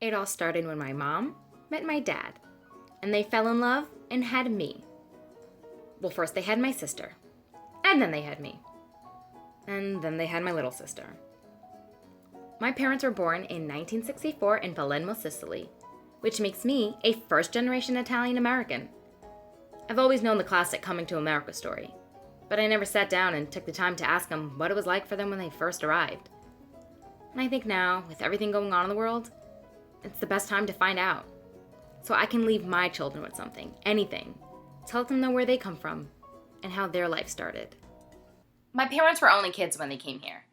It all started when my mom met my dad, and they fell in love and had me. Well, first they had my sister, and then they had me, and then they had my little sister. My parents were born in 1964 in Palermo, Sicily, which makes me a first-generation Italian-American. I've always known the classic coming to America story, but I never sat down and took the time to ask them what it was like for them when they first arrived. And I think now, with everything going on in the world, it's the best time to find out. So I can leave my children with something, anything, to let them know where they come from and how their life started. My parents were only kids when they came here.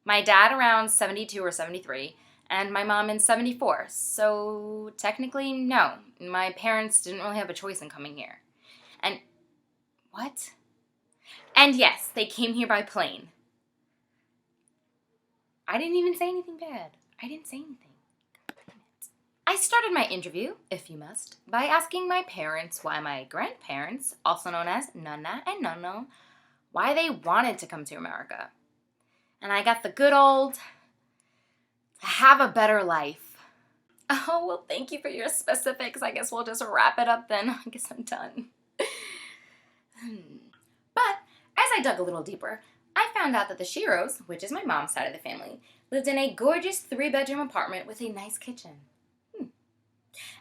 My dad around 72 or 73, and my mom in 74. So technically, no. My parents didn't really have a choice in coming here. And what? And yes, they came here by plane. I didn't even say anything bad. I didn't say anything. I started my interview, if you must, by asking my parents why my grandparents, also known as Nonna and Nonno, why they wanted to come to America. And I got the good old, have a better life. Oh, well, thank you for your specifics. I guess we'll just wrap it up then. I guess I'm done. But as I dug a little deeper, I found out that the Shiros, which is my mom's side of the family, lived in a gorgeous 3-bedroom apartment with a nice kitchen.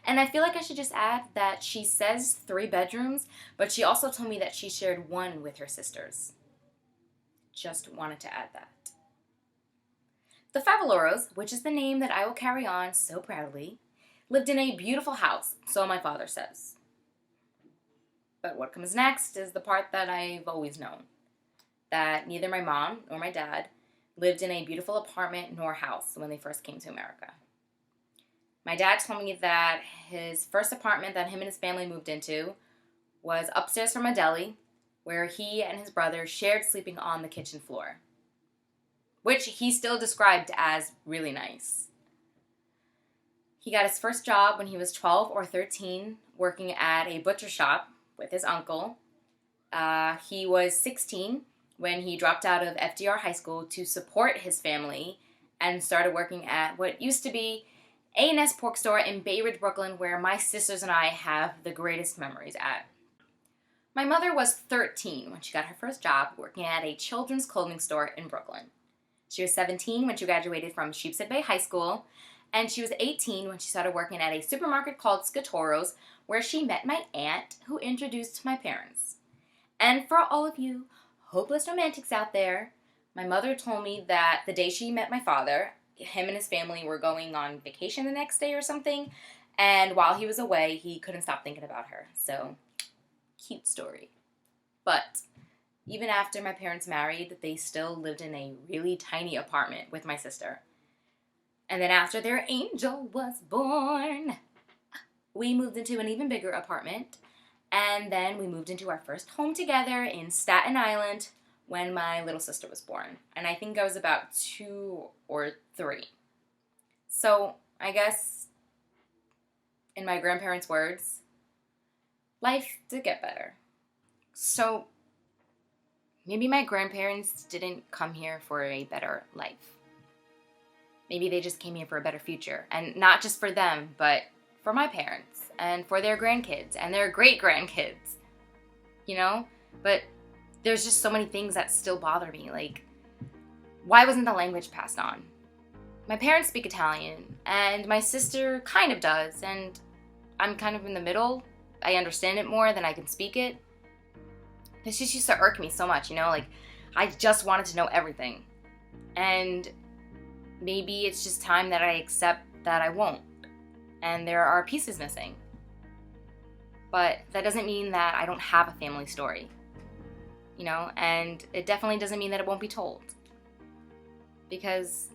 And I feel like I should just add that she says 3 bedrooms, but she also told me that she shared one with her sisters. Just wanted to add that. The Favaloros, which is the name that I will carry on so proudly, lived in a beautiful house, so my father says. But what comes next is the part that I've always known. That neither my mom nor my dad lived in a beautiful apartment nor house when they first came to America. My dad told me that his first apartment that him and his family moved into was upstairs from a deli, where he and his brother shared sleeping on the kitchen floor, which he still described as really nice. He got his first job when he was 12 or 13, working at a butcher shop with his uncle. He was 16 when he dropped out of FDR High School to support his family and started working at what used to be A&S Pork Store in Bay Ridge, Brooklyn, where my sisters and I have the greatest memories at. My mother was 13 when she got her first job working at a children's clothing store in Brooklyn. She was 17 when she graduated from Sheepshead Bay High School, and she was 18 when she started working at a supermarket called Scatoro's, where she met my aunt, who introduced my parents. And for all of you hopeless romantics out there, my mother told me that the day she met my father, him and his family were going on vacation the next day or something, and while he was away, he couldn't stop thinking about her. So, cute story. But even after my parents married, they still lived in a really tiny apartment with my sister. And then after their angel was born, we moved into an even bigger apartment, and then we moved into our first home together in Staten Island when my little sister was born. And I think I was about 2 or 3. So I guess, in my grandparents' words, life did get better. So maybe my grandparents didn't come here for a better life. Maybe they just came here for a better future. And not just for them, but for my parents and for their grandkids and their great-grandkids. You know? But there's just so many things that still bother me. Like, why wasn't the language passed on? My parents speak Italian, and my sister kind of does, and I'm kind of in the middle. I understand it more than I can speak it. This just used to irk me so much, you know? Like, I just wanted to know everything. And maybe it's just time that I accept that I won't. And there are pieces missing. But that doesn't mean that I don't have a family story. You know, and it definitely doesn't mean that it won't be told. Because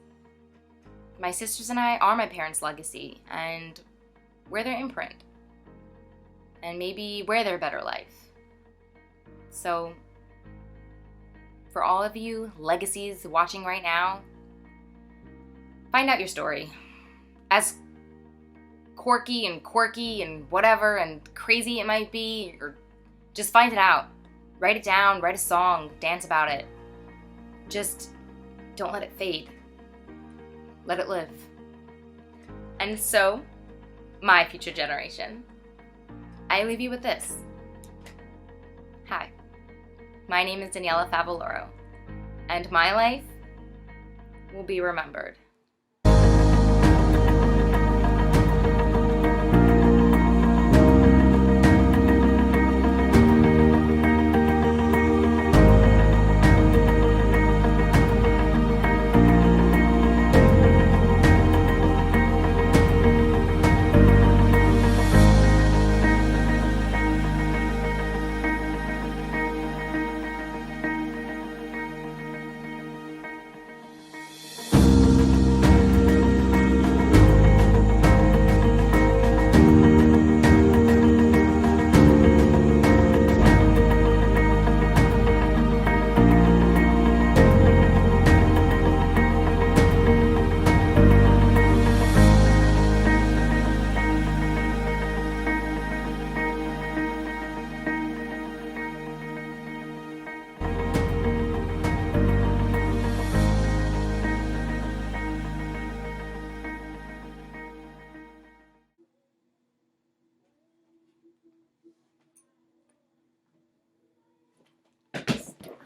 my sisters and I are my parents' legacy, and we're their imprint. And maybe we're their better life. So, for all of you legacies watching right now, find out your story. As quirky and whatever and crazy it might be, or just find it out. Write it down, write a song, dance about it. Just don't let it fade. Let it live. And so, my future generation, I leave you with this. Hi, my name is Daniela Favaloro, and my life will be remembered.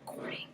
Recording.